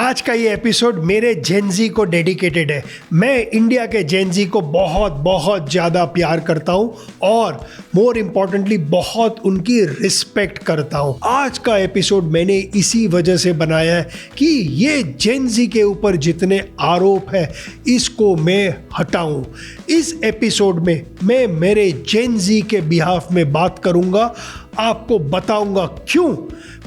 आज का ये एपिसोड मेरे जेनजी को डेडिकेटेड है। मैं इंडिया के जेनजी को बहुत बहुत ज़्यादा प्यार करता हूँ और मोर इम्पॉर्टेंटली बहुत उनकी रिस्पेक्ट करता हूँ। आज का एपिसोड मैंने इसी वजह से बनाया है कि ये जेनजी के ऊपर जितने आरोप है इसको मैं हटाऊँ। इस एपिसोड में मैं मेरे जेनजी के बिहाफ में बात करूँगा, आपको बताऊँगा क्यों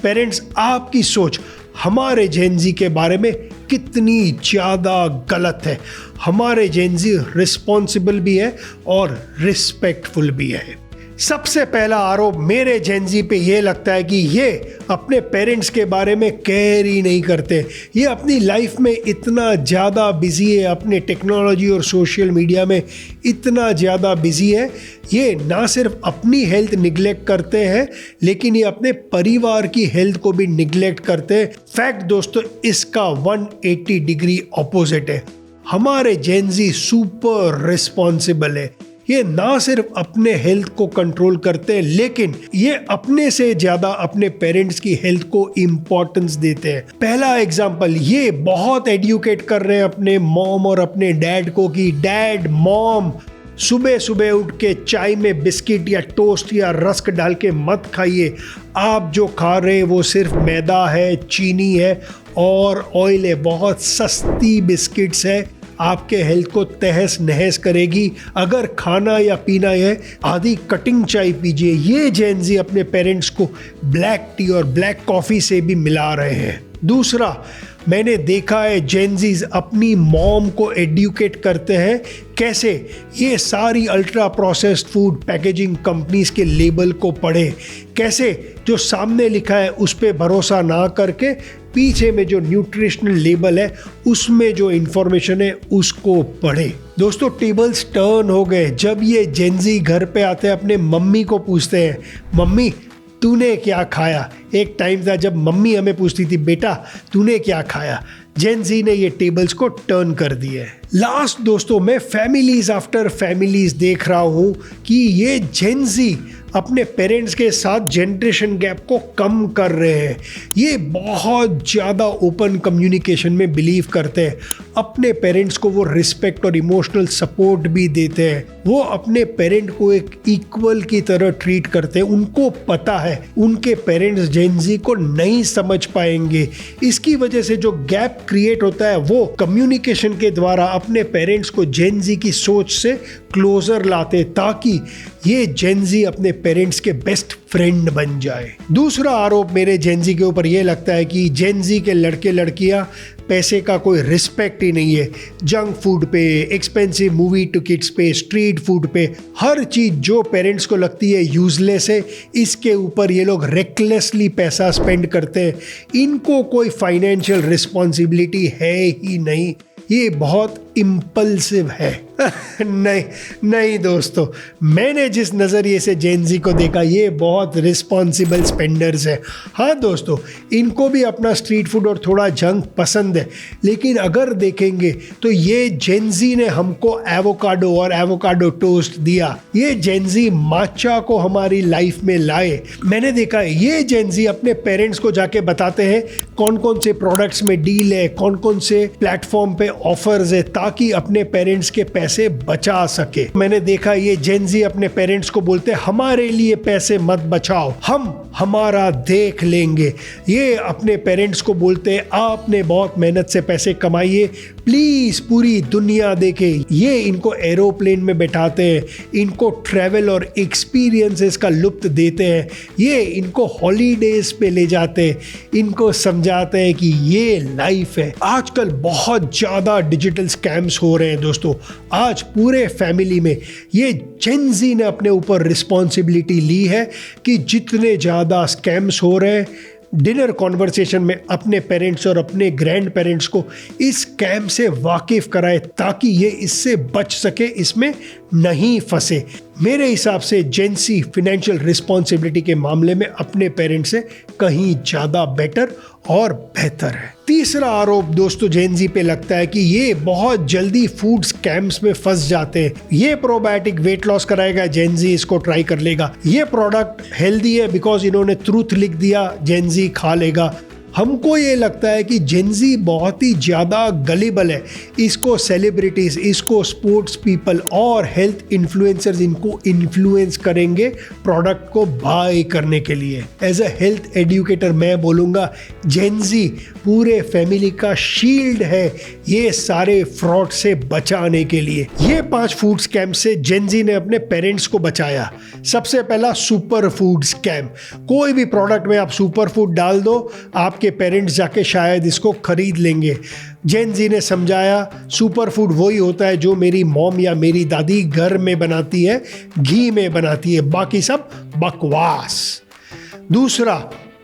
पेरेंट्स आपकी सोच हमारे जेनजी के बारे में कितनी ज़्यादा गलत है। हमारे जेनजी रिस्पॉन्सिबल भी है और रिस्पेक्टफुल भी है। सबसे पहला आरोप मेरे जेनजी पे ये लगता है कि ये अपने पेरेंट्स के बारे में केयर ही नहीं करते। ये अपनी लाइफ में इतना ज़्यादा बिजी है, अपने टेक्नोलॉजी और सोशल मीडिया में इतना ज़्यादा बिजी है, ये ना सिर्फ अपनी हेल्थ निगलेक्ट करते हैं लेकिन ये अपने परिवार की हेल्थ को भी निगलेक्ट करते हैं। फैक्ट दोस्तों, इसका 180 डिग्री ऑपोजिट है। हमारे जेनजी सुपर रिस्पॉन्सिबल है। ये ना सिर्फ अपने हेल्थ को कंट्रोल करते हैं लेकिन ये अपने से ज़्यादा अपने पेरेंट्स की हेल्थ को इम्पोर्टेंस देते हैं। पहला एग्जांपल, ये बहुत एडुकेट कर रहे हैं अपने मॉम और अपने डैड को कि डैड मॉम सुबह सुबह उठ के चाय में बिस्किट या टोस्ट या रस्क डाल के मत खाइए। आप जो खा रहे हैं वो सिर्फ मैदा है, चीनी है और ऑयल है। बहुत सस्ती बिस्किट्स है, आपके हेल्थ को तहस नहस करेगी। अगर खाना या पीना है आधी कटिंग चाय पीजिए। ये जेनजी अपने पेरेंट्स को ब्लैक टी और ब्लैक कॉफ़ी से भी मिला रहे हैं। दूसरा, मैंने देखा है जेनजीज अपनी मॉम को एडुकेट करते हैं कैसे ये सारी ultra processed food packaging companies के लेबल को पढ़े, कैसे जो सामने लिखा है उस पर भरोसा ना करके पीछे में जो न्यूट्रिशनल लेबल है उसमें जो इंफॉर्मेशन है उसको पढ़े। दोस्तों, टेबल्स टर्न हो गए जब ये जेनजी घर पे आते हैं अपने मम्मी को पूछते हैं, मम्मी तूने क्या खाया। एक टाइम था जब मम्मी हमें पूछती थी, बेटा तूने क्या खाया। जेनजी ने ये टेबल्स को टर्न कर दिए। लास्ट दोस्तों, मैं फैमिलीज आफ्टर फैमिलीज देख रहा हूँ कि ये जेनजी अपने पेरेंट्स के साथ जनरेशन गैप को कम कर रहे हैं। ये बहुत ज़्यादा ओपन कम्युनिकेशन में बिलीव करते हैं। अपने पेरेंट्स को वो रिस्पेक्ट और इमोशनल सपोर्ट भी देते हैं। वो अपने पेरेंट को एक इक्वल की तरह ट्रीट करते हैं। उनको पता है उनके पेरेंट्स जेनजी को नहीं समझ पाएंगे। इसकी वजह से जो गैप क्रिएट होता है वो कम्युनिकेशन के द्वारा अपने पेरेंट्स को जेनजी की सोच से क्लोजर लाते ताकि ये जेनजी अपने पेरेंट्स के बेस्ट फ्रेंड बन जाए। दूसरा आरोप मेरे जेनजी के ऊपर ये लगता है कि जेनजी के लड़के लड़कियां पैसे का कोई रिस्पेक्ट ही नहीं है। जंक फूड पे, एक्सपेंसिव मूवी टिकट्स पे, स्ट्रीट फूड पे, हर चीज़ जो पेरेंट्स को लगती है यूजलेस है इसके ऊपर ये लोग रेकलेसली पैसा स्पेंड करते हैं। इनको कोई फाइनेंशियल रिस्पॉन्सिबिलिटी है ही नहीं। ये बहुत इम्पल्सिव है। नहीं दोस्तों, मैंने जिस नज़रिए से जेनजी को देखा ये बहुत रिस्पॉन्सिबल स्पेंडर्स है। हाँ दोस्तों, इनको भी अपना स्ट्रीट फूड और थोड़ा जंक पसंद है लेकिन अगर देखेंगे तो ये जेनजी ने हमको एवोकाडो और एवोकाडो टोस्ट दिया। ये जेनजी माचा को हमारी लाइफ में लाए। मैंने देखा है ये जेनजी अपने पेरेंट्स को जाके बताते हैं कौन कौन से प्रोडक्ट्स में डील है, कौन कौन से प्लेटफॉर्म पे ऑफर्स है ताकि अपने पेरेंट्स के पैसे बचा सके। मैंने देखा ये जेनजी अपने पेरेंट्स को बोलते हैं हमारे लिए पैसे मत बचाओ, हम हमारा देख लेंगे। ये अपने पेरेंट्स को बोलते हैं आपने बहुत मेहनत से पैसे कमाइए, प्लीज पूरी दुनिया देखे। ये इनको एरोप्लेन में बैठाते हैं, इनको ट्रैवल और एक्सपीरियंसेस का लुत्फ देते हैं। ये इनको हॉलीडेज पे ले जाते हैं, इनको समझाते हैं कि ये लाइफ है। आजकल बहुत ज़्यादा डिजिटल स्कैम्स हो रहे हैं दोस्तों। आज पूरे फैमिली में ये जेनजी ने अपने ऊपर रिस्पॉन्सिबिलिटी ली है कि जितने ज़्यादा स्कैम्स हो रहे हैं डिनर कॉन्वर्सेशन में अपने पेरेंट्स और अपने ग्रैंड पेरेंट्स को इस स्कैम से वाकिफ कराए ताकि ये इससे बच सके, इसमें नहीं फंसे। मेरे हिसाब से जेनजी फाइनेंशियल रिस्पॉन्सिबिलिटी के मामले में अपने पेरेंट्स से कहीं ज़्यादा बेटर और बेहतर है। तीसरा आरोप दोस्तों जेनजी पे लगता है कि ये बहुत जल्दी फूड स्कैम्स में फंस जाते हैं। ये प्रोबायोटिक वेट लॉस कराएगा, जेनजी इसको ट्राई कर लेगा। ये प्रोडक्ट हेल्दी है बिकॉज इन्होंने ट्रूथ लिख दिया, जेनजी खा लेगा। हमको ये लगता है कि जेनजी बहुत ही ज़्यादा गलिबल है, इसको सेलिब्रिटीज़, इसको स्पोर्ट्स पीपल और हेल्थ इन्फ्लुएंसर्स इनको इन्फ्लुएंस करेंगे प्रोडक्ट को बाय करने के लिए। एज अ हेल्थ एडुकेटर मैं बोलूँगा जेनजी पूरे फैमिली का शील्ड है ये सारे फ्रॉड से बचाने के लिए। ये 5 फूड स्कैम से जेनजी ने अपने पेरेंट्स को बचाया। सबसे पहला सुपर फूड स्कैम। कोई भी प्रोडक्ट में आप सुपर फूड डाल दो, आपके पेरेंट्स जाके शायद इसको खरीद लेंगे। जेनजी ने समझाया सुपर फूड वही होता है जो मेरी मॉम या मेरी दादी घर में बनाती है, घी में बनाती है, बाकी सब बकवास। दूसरा,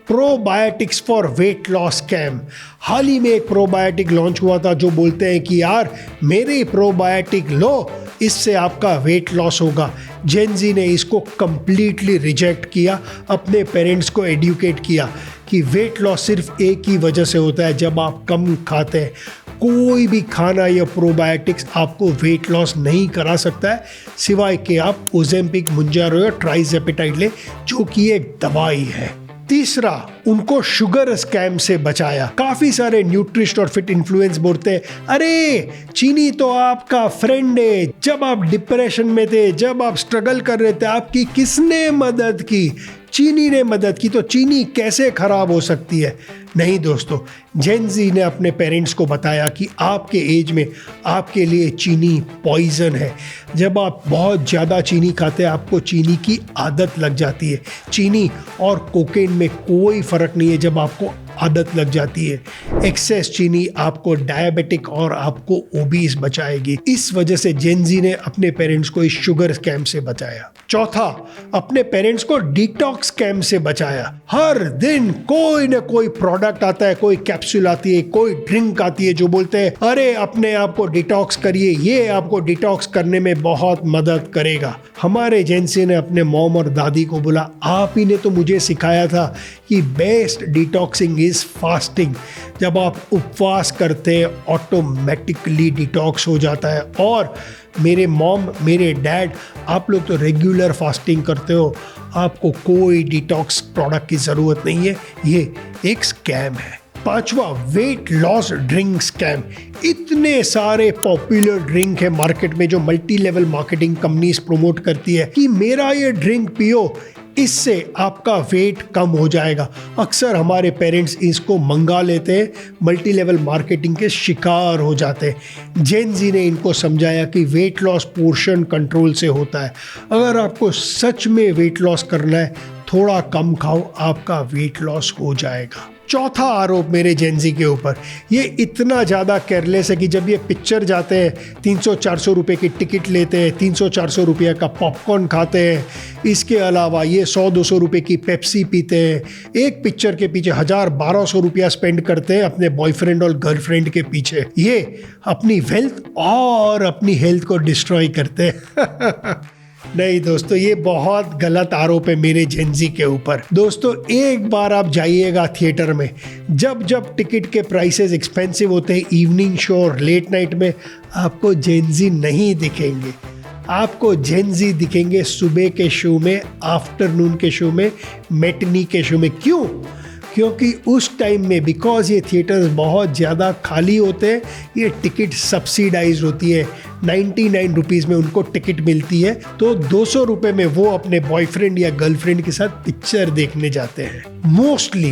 probiotics for weight loss scam. हाल ही में एक प्रोबायोटिक लॉन्च हुआ था जो बोलते हैं कि यार मेरे प्रोबायोटिक लो, इससे आपका वेट लॉस होगा। जेनजी ने इसको कंप्लीटली रिजेक्ट किया, अपने पेरेंट्स को एडुकेट किया कि वेट लॉस सिर्फ एक ही वजह से होता है, जब आप कम खाते हैं। कोई भी खाना या प्रोबायोटिक्स आपको वेट लॉस नहीं करा सकता है, सिवाय कि आप ओजेम्पिक, मुंजारो या ट्राइजेपिटाइड ले, जो कि एक दवाई है। तीसरा, उनको शुगर स्कैम से बचाया। काफी सारे न्यूट्रिस्ट और फिट इन्फ्लुएंस बोलते हैं अरे चीनी तो आपका फ्रेंड है, जब आप डिप्रेशन में थे, जब आप स्ट्रगल कर रहे थे, आपकी किसने मदद की? चीनी ने मदद की, तो चीनी कैसे खराब हो सकती है? नहीं दोस्तों, जेनजी ने अपने पेरेंट्स को बताया कि आपके एज में आपके लिए चीनी पॉइजन है। जब आप बहुत ज़्यादा चीनी खाते हैं आपको चीनी की आदत लग जाती है। चीनी और कोकेन में कोई फ़र्क नहीं है जब आपको आदत लग जाती है। एक्सेस चीनी आपको डायबिटिक और आपको ओबीस बचाएगी। इस वजह से जेनजी ने अपने पेरेंट्स को इस शुगर स्कैम से बचाया। चौथा, अपने पेरेंट्स को डिटॉक्स स्कैम से बचाया। हर दिन कोई ना कोई प्रोडक्ट आता है, कोई कैप्सूल आती है, कोई ड्रिंक आती है जो बोलते हैं अरे अपने आप को डिटॉक्स करिए, ये आपको डिटॉक्स करने में बहुत मदद करेगा। हमारे जेनजी ने अपने मॉम और दादी को बोला आप ही ने तो मुझे सिखाया था कि बेस्ट डिटॉक्सिंग इज फास्टिंग। जब आप उपवास करते हैं ऑटोमेटिकली डिटॉक्स हो जाता है। और मेरे मॉम, मेरे डैड, आप लोग तो रेगुलर फास्टिंग करते हो, आपको कोई डिटॉक्स प्रोडक्ट की ज़रूरत नहीं है, ये एक स्कैम है। पांचवा, वेट लॉस ड्रिंक स्कैम। इतने सारे पॉपुलर ड्रिंक है मार्केट में जो multi level marketing companies promote करती है कि मेरा ये ड्रिंक पियो, इससे आपका वेट कम हो जाएगा। अक्सर हमारे पेरेंट्स इसको मंगा लेते हैं, मल्टी लेवल मार्केटिंग के शिकार हो जाते हैं। जेनजी ने इनको समझाया कि वेट लॉस पोर्शन कंट्रोल से होता है। अगर आपको सच में वेट लॉस करना है, थोड़ा कम खाओ, आपका वेट लॉस हो जाएगा। चौथा आरोप मेरे जेनजी के ऊपर, ये इतना ज़्यादा केयरलेस है कि जब ये पिक्चर जाते हैं 300-400 रुपये की टिकट लेते हैं, 300-400 रुपये का पॉपकॉर्न खाते हैं, इसके अलावा ये 100-200 रुपये की पेप्सी पीते हैं, एक पिक्चर के पीछे 1000-1200 रुपया स्पेंड करते हैं अपने बॉयफ्रेंड और गर्लफ्रेंड के पीछे। ये अपनी वेल्थ और अपनी हेल्थ को डिस्ट्रॉय करते हैं। नहीं दोस्तों, ये बहुत गलत आरोप है मेरे जेनजी के ऊपर। दोस्तों, एक बार आप जाइएगा थिएटर में, जब जब टिकट के प्राइसेस एक्सपेंसिव होते हैं इवनिंग शो और लेट नाइट में, आपको जेनजी नहीं दिखेंगे। आपको जेनजी दिखेंगे सुबह के शो में, आफ्टरनून के शो में, मैटिनी के शो में। क्यों? क्योंकि उस टाइम में बिकॉज ये थिएटर्स बहुत ज़्यादा खाली होते हैं, ये टिकट सब्सिडाइज होती है। 99 रुपीज़ में उनको टिकट मिलती है, तो 200 रुपये में वो अपने बॉयफ्रेंड या गर्लफ्रेंड के साथ पिक्चर देखने जाते हैं। मोस्टली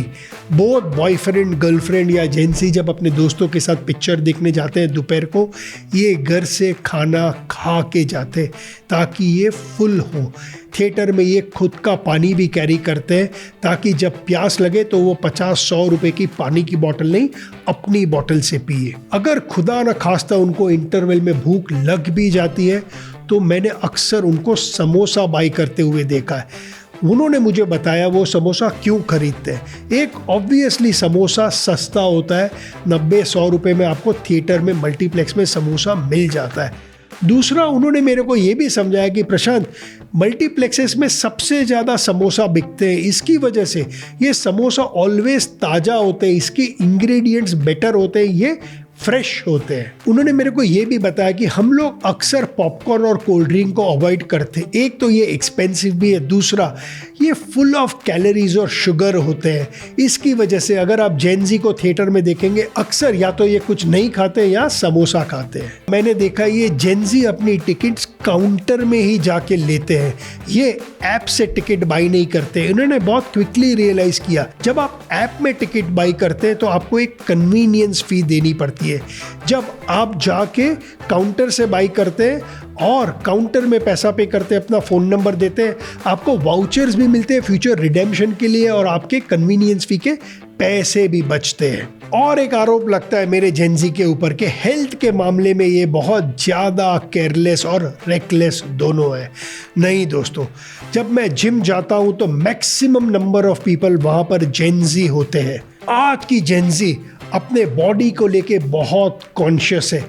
बोथ बॉयफ्रेंड, गर्लफ्रेंड या जेंसी जब अपने दोस्तों के साथ पिक्चर देखने जाते हैं दोपहर को, ये घर से खाना खा के जाते ताकि ये फुल हो। थिएटर में ये खुद का पानी भी कैरी करते हैं ताकि जब प्यास लगे तो वो 50-100 रुपए की पानी की बोतल नहीं, अपनी बोतल से पिए। अगर खुदा न खास्ता उनको इंटरवल में भूख लग भी जाती है तो मैंने अक्सर उनको समोसा बाई करते हुए देखा है। उन्होंने मुझे बताया वो समोसा क्यों खरीदते हैं। एक ऑब्वियसली समोसा सस्ता होता है, 90-100 रुपये में आपको थिएटर में मल्टीप्लेक्स में समोसा मिल जाता है। दूसरा, उन्होंने मेरे को ये भी समझाया कि प्रशांत, मल्टीप्लेक्सेस में सबसे ज़्यादा समोसा बिकते हैं, इसकी वजह से ये समोसा ऑलवेज ताज़ा होते हैं, इसके इंग्रेडिएंट्स बेटर होते हैं, ये फ्रेश होते हैं। उन्होंने मेरे को ये भी बताया कि हम लोग अक्सर पॉपकॉर्न और कोल्ड ड्रिंक को अवॉइड करते हैं। एक तो ये एक्सपेंसिव भी है, दूसरा ये फुल ऑफ कैलोरीज और शुगर होते हैं। इसकी वजह से अगर आप जेन ज़ी को थिएटर में देखेंगे, अक्सर या तो ये कुछ नहीं खाते या समोसा खाते हैं। मैंने देखा ये जेन ज़ी अपनी टिकट्स काउंटर में ही जाके लेते हैं, ये ऐप से टिकट बाई नहीं करते। इन्होंने बहुत क्विकली रियलाइज किया, जब आप ऐप में टिकट बाई करते हैं तो आपको एक कन्वीनियंस फी देनी पड़ती है। जब आप जाके काउंटर से बाई करते हैं और काउंटर में पैसा पे करते हैं, अपना फ़ोन नंबर देते हैं, आपको वाउचर्स भी मिलते हैं फ्यूचर रिडेम्पशन के लिए और आपके कन्वीनियंस फी के पैसे भी बचते हैं। और एक आरोप लगता है मेरे जेन ज़ी के ऊपर कि हेल्थ के मामले में ये बहुत ज़्यादा केयरलेस और रेकलेस दोनों है। नहीं दोस्तों, जब मैं जिम जाता हूँ तो मैक्सिमम नंबर ऑफ पीपल वहाँ पर जेन ज़ी होते हैं। आज की जेन ज़ी अपने बॉडी को लेके बहुत कॉन्शियस है।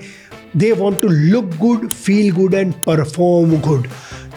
They want to look good, feel good and perform good.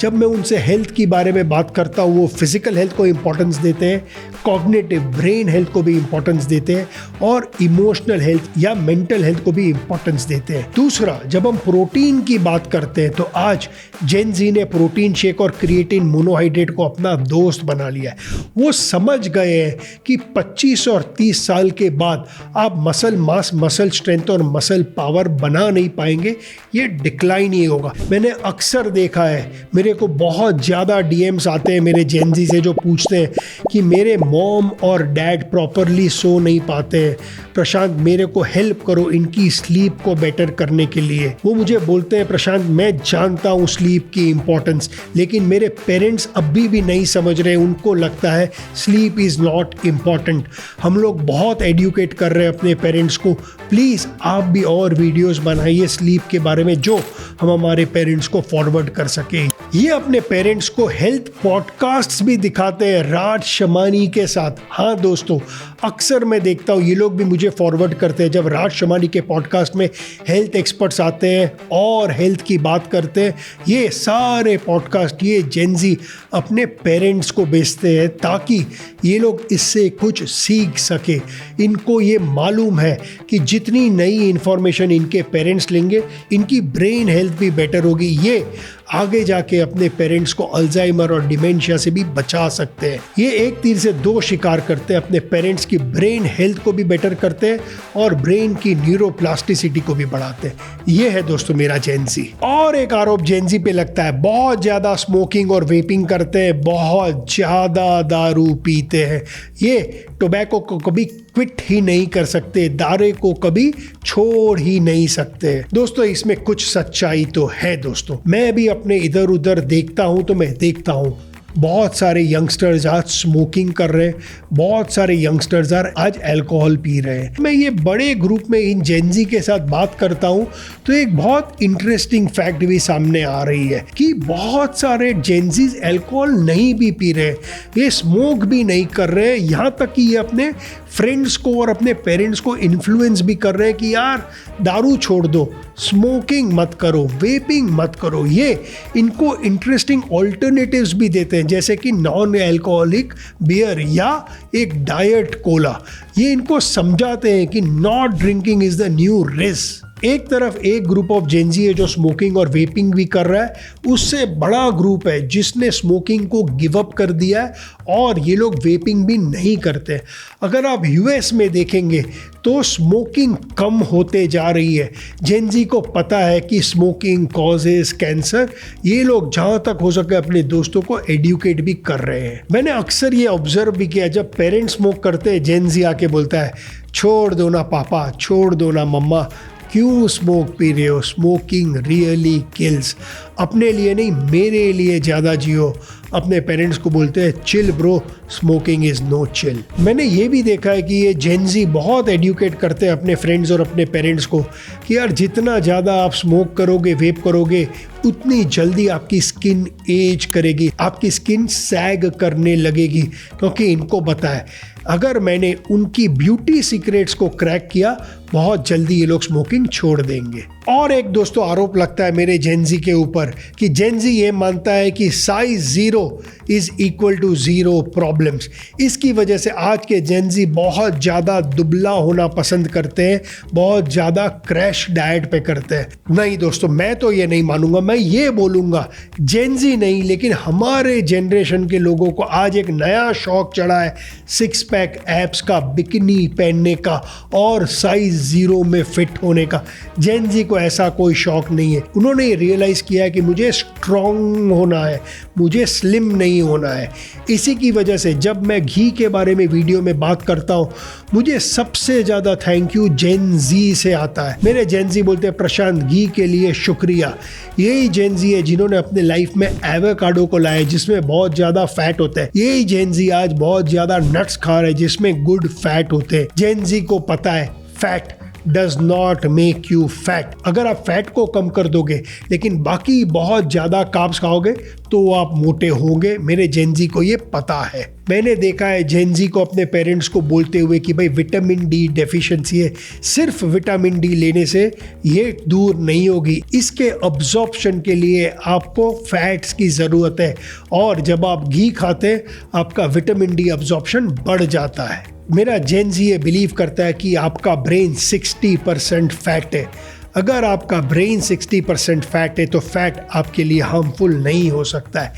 जब मैं उनसे हेल्थ के बारे में बात करता हूँ, वो फिजिकल हेल्थ को इम्पोर्टेंस देते हैं, कॉग्निटिव ब्रेन हेल्थ को भी इम्पोर्टेंस देते हैं और इमोशनल हेल्थ या मेंटल हेल्थ को भी इम्पोर्टेंस देते हैं। दूसरा, जब हम प्रोटीन की बात करते हैं तो आज जेन ज़ी ने प्रोटीन शेक और क्रिएटिन मोनोहाइड्रेट को अपना दोस्त बना लिया है। वो समझ गए हैं कि 25 और 30 साल के बाद आप मसल मास, मसल स्ट्रेंथ और मसल पावर बना नहीं पाएंगे, ये डिक्लाइन ही होगा। मैंने अक्सर देखा है, मेरे को बहुत ज़्यादा डीएम्स आते हैं मेरे जेन ज़ी से जो पूछते हैं कि मेरे मॉम और डैड प्रॉपरली सो नहीं पाते हैं, प्रशांत मेरे को हेल्प करो इनकी स्लीप को बेटर करने के लिए। वो मुझे बोलते हैं, प्रशांत मैं जानता हूँ स्लीप की इम्पोर्टेंस, लेकिन मेरे पेरेंट्स अभी भी नहीं समझ रहे। उनको लगता है स्लीप इज़ नॉट इम्पॉर्टेंट। हम लोग बहुत एडुकेट कर रहे हैं अपने पेरेंट्स को। प्लीज़ आप भी और वीडियोस बनाइए स्लीप के बारे में, जो हम हमारे पेरेंट्स को फॉरवर्ड कर सकें। ये अपने पेरेंट्स को हेल्थ पॉडकास्ट्स भी दिखाते हैं राज शमानी के साथ। हाँ दोस्तों, अक्सर मैं देखता हूँ ये लोग भी मुझे फॉरवर्ड करते हैं। जब राज शमानी के पॉडकास्ट में हेल्थ एक्सपर्ट्स आते हैं और हेल्थ की बात करते हैं, ये सारे पॉडकास्ट ये जेन ज़ी अपने पेरेंट्स को भेजते हैं ताकि ये लोग इससे कुछ सीख सके। इनको ये मालूम है कि जितनी नई इन्फॉर्मेशन इनके पेरेंट्स लेंगे, इनकी ब्रेन हेल्थ भी बेटर होगी। ये आगे जाके अपने पेरेंट्स को अल्जाइमर और डिमेंशिया से भी बचा सकते हैं। ये एक तीर से दो शिकार करते हैं, अपने पेरेंट्स की ब्रेन हेल्थ को भी बेटर करते हैं और ब्रेन की न्यूरोप्लास्टिसिटी को भी बढ़ाते हैं। ये है दोस्तों मेरा जेन ज़ी। और एक आरोप जेन ज़ी पे लगता है, बहुत ज़्यादा स्मोकिंग और वेपिंग करते हैं, बहुत ज़्यादा दारू पीते हैं। ये टोबैको को कभी क्विट ही नहीं कर सकते, दारू को कभी छोड़ ही नहीं सकते। दोस्तों इसमें कुछ सच्चाई तो है दोस्तों। मैं भी अपने इधर उधर देखता हूँ तो मैं देखता हूँ बहुत सारे यंगस्टर्स आज स्मोकिंग कर रहे हैं, बहुत सारे यंगस्टर्स आज अल्कोहल पी रहे हैं। मैं ये बड़े ग्रुप में इन जेन ज़ी के साथ बात करता हूँ तो एक बहुत इंटरेस्टिंग फैक्ट भी सामने आ रही है कि बहुत सारे जेन ज़ीज अल्कोहल नहीं भी पी रहे, ये स्मोक भी नहीं कर रहे, यहाँ तक कि ये अपने फ्रेंड्स को और अपने पेरेंट्स को इन्फ्लुएंस भी कर रहे हैं कि यार दारू छोड़ दो, स्मोकिंग मत करो, वेपिंग मत करो। ये इनको इंटरेस्टिंग ऑल्टरनेटिव्स भी देते हैं, जैसे कि नॉन अल्कोहलिक बियर या एक डाइट कोला। ये इनको समझाते हैं कि not drinking is the new race. एक तरफ एक ग्रुप ऑफ जेन ज़ी है जो स्मोकिंग और वेपिंग भी कर रहा है, उससे बड़ा ग्रुप है जिसने स्मोकिंग को गिव अप कर दिया है और ये लोग वेपिंग भी नहीं करते। अगर आप यूएस में देखेंगे तो स्मोकिंग कम होते जा रही है। जेन ज़ी को पता है कि स्मोकिंग कॉजेस कैंसर। ये लोग जहाँ तक हो सके अपने दोस्तों को एडुकेट भी कर रहे हैं। मैंने अक्सर ये ऑब्जर्व भी किया, जब पेरेंट्स स्मोक करते हैं जेन ज़ी आके बोलता है, छोड़ दो ना पापा, छोड़ दो ना मम्मा, क्यों स्मोक पी रहे हो, स्मोकिंग रियली किल्स। अपने लिए नहीं, मेरे लिए ज़्यादा जियो। अपने पेरेंट्स को बोलते हैं, chill bro, smoking is no chill. मैंने ये भी देखा है कि ये जेन ज़ी बहुत एडुकेट करते हैं अपने फ्रेंड्स और अपने पेरेंट्स को कि यार जितना ज़्यादा आप स्मोक करोगे, वेप करोगे, उतनी जल्दी आपकी स्किन एज करेगी, आपकी स्किन सैग करने लगेगी। क्योंकि इनको पता है अगर मैंने उनकी ब्यूटी सीक्रेट्स को क्रैक किया, बहुत जल्दी ये लोग स्मोकिंग छोड़ देंगे। और एक दोस्तों आरोप लगता है मेरे जेनजी के ऊपर कि जेनजी ये मानता है कि size 0 is equal to 0 problems. इसकी वजह से आज के जेनजी बहुत ज़्यादा दुबला होना पसंद करते हैं, बहुत ज़्यादा क्रैश डाइट पे करते हैं। नहीं दोस्तों, मैं तो ये नहीं मानूंगा। मैं ये बोलूँगा जेनजी नहीं, लेकिन हमारे जनरेशन के लोगों को आज एक नया शौक चढ़ा है 6 पैक एब्स का, बिकिनी पहनने का और साइज 0 में फिट होने का। जेनजी को ऐसा कोई शौक नहीं है। उन्होंने ये रियलाइज किया है कि मुझे स्ट्रॉन्ग होना है, मुझे स्लिम नहीं होना है। इसी की वजह से जब मैं घी के बारे में वीडियो में बात करता हूँ, मुझे सबसे ज़्यादा थैंक यू जेनजी से आता है। मेरे जेनजी बोलते हैं प्रशांत घी के लिए शुक्रिया। यही जेनजी है जिन्होंने अपने लाइफ में एवोकाडो को लाया जिसमें बहुत ज़्यादा फैट होता है। यही जेनजी आज बहुत ज़्यादा नट्स खा रहे हैं जिसमें गुड फैट होते हैं। जेनजी को पता है fat does not make you fat. अगर आप फैट को कम कर दोगे लेकिन बाकी बहुत ज़्यादा कार्ब्स खाओगे तो आप मोटे होंगे। मेरे जेनजी को ये पता है। मैंने देखा है जेनजी को अपने पेरेंट्स को बोलते हुए कि भाई विटामिन डी डेफिशिएंसी है, सिर्फ विटामिन डी लेने से ये दूर नहीं होगी, इसके अब्जॉर्प्शन के लिए आपको फैट्स की ज़रूरत है। और जब आप घी खाते हैं आपका विटामिन डी अब्जॉर्प्शन बढ़ जाता है। मेरा जेनजी ये बिलीव करता है कि आपका ब्रेन 60% फैट है। अगर आपका ब्रेन 60% फैट है तो फैट आपके लिए हार्मफुल नहीं हो सकता है।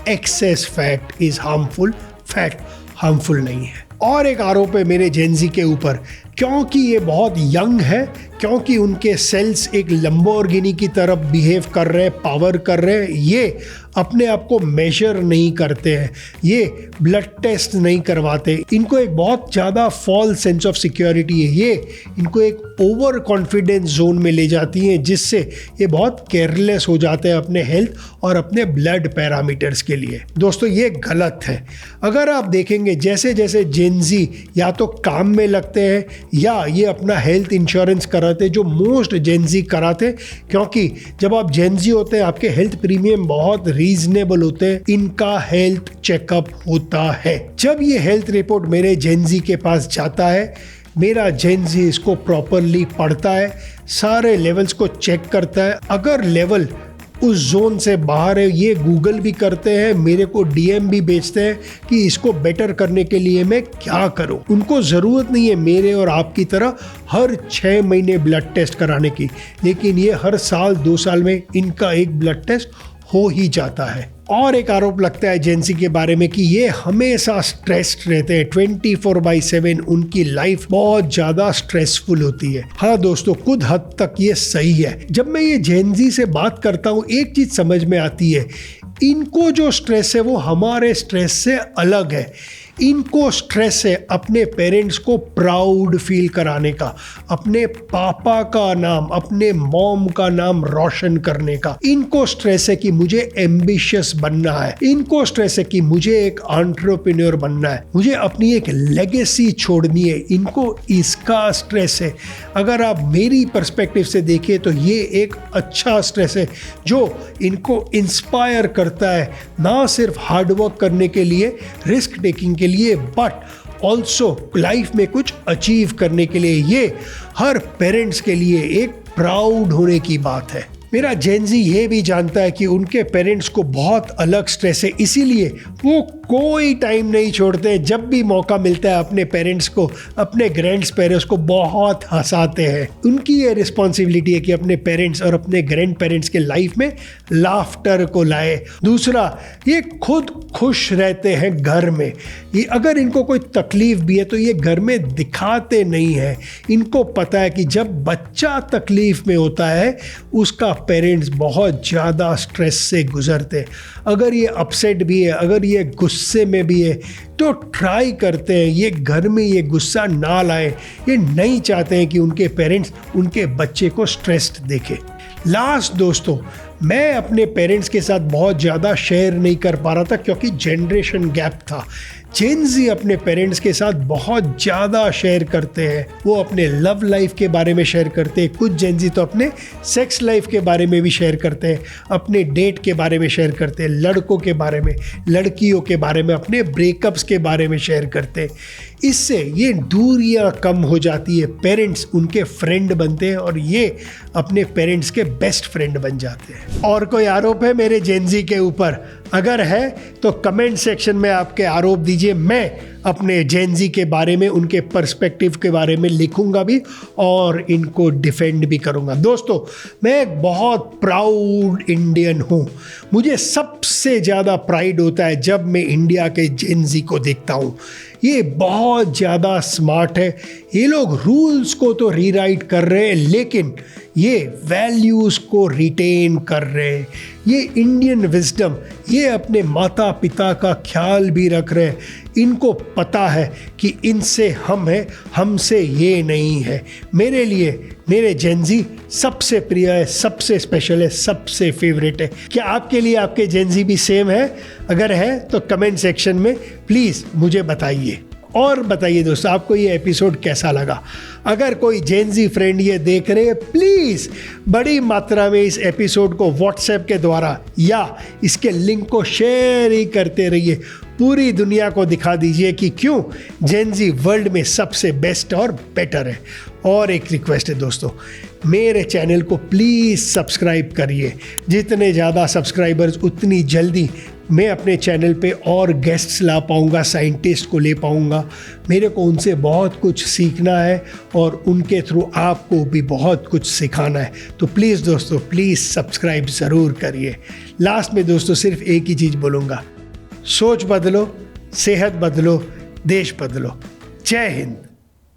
Access fat is harmful, fat harmful नहीं है। और एक आरोप है मेरे जेनजी के ऊपर, क्योंकि ये बहुत यंग है, क्योंकि उनके सेल्स एक लंबोर्गिनी की तरफ बिहेव कर रहे हैं, पावर कर रहे हैं, ये अपने आप को मेजर नहीं करते हैं, ये ब्लड टेस्ट नहीं करवाते, इनको एक बहुत ज़्यादा फॉल्स सेंस ऑफ सिक्योरिटी है, ये इनको एक ओवर कॉन्फिडेंस जोन में ले जाती हैं जिससे ये बहुत केयरलेस हो जाते हैं अपने हेल्थ और अपने ब्लड पैरामीटर्स के लिए। दोस्तों ये गलत है। अगर आप देखेंगे जैसे जैसे जेनजी या तो काम में लगते हैं या ये अपना हेल्थ इंश्योरेंस कराते, जो मोस्ट जेनजी कराते, क्योंकि जब आप जेनजी होते हैं आपके हेल्थ प्रीमियम बहुत रीजनेबल होते हैं, इनका हेल्थ चेकअप होता है। जब ये हेल्थ रिपोर्ट मेरे जेनजी के पास जाता है, मेरा जेनजी इसको प्रॉपरली पढ़ता है, सारे लेवल्स को चेक करता है। अगर लेवल उस जोन से बाहर है, ये गूगल भी करते हैं, मेरे को डीएम भी भेजते हैं कि इसको बेटर करने के लिए मैं क्या करूं। उनको ज़रूरत नहीं है मेरे और आपकी तरह हर 6 महीने ब्लड टेस्ट कराने की, लेकिन ये हर साल 2 साल में इनका एक ब्लड टेस्ट हो ही जाता है। और एक आरोप लगता है जेनजी के बारे में कि ये हमेशा स्ट्रेस्ड रहते हैं, 24/7 उनकी लाइफ बहुत ज़्यादा स्ट्रेसफुल होती है। हाँ दोस्तों, कुछ हद तक ये सही है। जब मैं ये जेनजी से बात करता हूँ एक चीज़ समझ में आती है, इनको जो स्ट्रेस है वो हमारे स्ट्रेस से अलग है। इनको स्ट्रेस है अपने पेरेंट्स को प्राउड फील कराने का, अपने पापा का नाम, अपने मॉम का नाम रोशन करने का। इनको स्ट्रेस है कि मुझे एम्बिशियस बनना है। इनको स्ट्रेस है कि मुझे एक एंटरप्रेन्योर बनना है, मुझे अपनी एक लेगेसी छोड़नी है। इनको इसका स्ट्रेस है। अगर आप मेरी पर्सपेक्टिव से देखिए तो ये एक अच्छा स्ट्रेस है जो इनको इंस्पायर करता है, ना सिर्फ हार्डवर्क करने के लिए, रिस्क टेकिंग के लिए, बट ऑल्सो लाइफ में कुछ अचीव करने के लिए। ये हर पेरेंट्स के लिए एक प्राउड होने की बात है। मेरा जेनजी ये भी जानता है कि उनके पेरेंट्स को बहुत अलग स्ट्रेस है, इसीलिए वो कोई टाइम नहीं छोड़ते। जब भी मौका मिलता है अपने पेरेंट्स को, अपने ग्रैंड पेरेंट्स को बहुत हंसाते हैं। उनकी ये रिस्पॉन्सिबिलिटी है कि अपने पेरेंट्स और अपने ग्रैंड पेरेंट्स के लाइफ में लाफ्टर को लाए। दूसरा, ये खुद खुश रहते हैं घर में। ये अगर इनको कोई तकलीफ भी है तो ये घर में दिखाते नहीं हैं। इनको पता है कि जब बच्चा तकलीफ में होता है उसका पेरेंट्स बहुत ज़्यादा स्ट्रेस से गुजरते। अगर ये अपसेट भी है, अगर ये गुस्से में भी है, तो ट्राई करते हैं ये घर में ये गुस्सा ना लाए। ये नहीं चाहते हैं कि उनके पेरेंट्स उनके बच्चे को स्ट्रेस्ड देखें। लास्ट दोस्तों, मैं अपने पेरेंट्स के साथ बहुत ज़्यादा शेयर नहीं कर पा रहा था क्योंकि जनरेशन गैप था। जेनजी अपने पेरेंट्स के साथ बहुत ज़्यादा शेयर करते हैं। वो अपने लव लाइफ के बारे में शेयर करते हैं। कुछ जेनजी तो अपने सेक्स लाइफ के बारे में भी शेयर करते हैं, अपने डेट के बारे में शेयर करते हैं, लड़कों के बारे में, लड़कियों के बारे में, अपने ब्रेकअप्स के बारे में शेयर करते हैं। इससे ये दूरियां कम हो जाती है, पेरेंट्स उनके फ्रेंड बनते हैं और ये अपने पेरेंट्स के बेस्ट फ्रेंड बन जाते हैं। और कोई आरोप है मेरे जेनजी के ऊपर? अगर है तो कमेंट सेक्शन में आपके आरोप दीजिए, मैं अपने जेनजी के बारे में, उनके पर्सपेक्टिव के बारे में लिखूंगा भी और इनको डिफेंड भी करूंगा। दोस्तों, मैं एक बहुत प्राउड इंडियन हूँ। मुझे सबसे ज़्यादा प्राइड होता है जब मैं इंडिया के जेनजी को देखता हूँ। ये बहुत ज़्यादा स्मार्ट है। ये लोग रूल्स को तो रीराइट कर रहे हैं, लेकिन ये वैल्यूज़ को रिटेन कर रहे हैं। ये इंडियन विजडम, ये अपने माता पिता का ख्याल भी रख रहे हैं। इनको पता है कि इनसे हम हैं, हमसे ये नहीं है। मेरे लिए मेरे जेनजी सबसे प्रिय है, सबसे स्पेशल है, सबसे फेवरेट है। क्या आपके लिए आपके जेनजी भी सेम है? अगर है तो कमेंट सेक्शन में प्लीज़ मुझे बताइए। और बताइए दोस्तों, आपको ये एपिसोड कैसा लगा? अगर कोई जेनजी फ्रेंड ये देख रहे हैं, प्लीज़ बड़ी मात्रा में इस एपिसोड को व्हाट्सएप के द्वारा या इसके लिंक को शेयर ही करते रहिए। पूरी दुनिया को दिखा दीजिए कि क्यों जेनजी वर्ल्ड में सबसे बेस्ट और बेटर है। और एक रिक्वेस्ट है दोस्तों, मेरे चैनल को प्लीज़ सब्सक्राइब करिए। जितने ज़्यादा सब्सक्राइबर्स उतनी जल्दी मैं अपने चैनल पे और गेस्ट्स ला पाऊँगा, साइंटिस्ट को ले पाऊँगा। मेरे को उनसे बहुत कुछ सीखना है और उनके थ्रू आपको भी बहुत कुछ सिखाना है। तो प्लीज़ दोस्तों, प्लीज़ सब्सक्राइब ज़रूर करिए। लास्ट में दोस्तों सिर्फ एक ही चीज़ बोलूँगा, सोच बदलो, सेहत बदलो, देश बदलो। जय हिंद।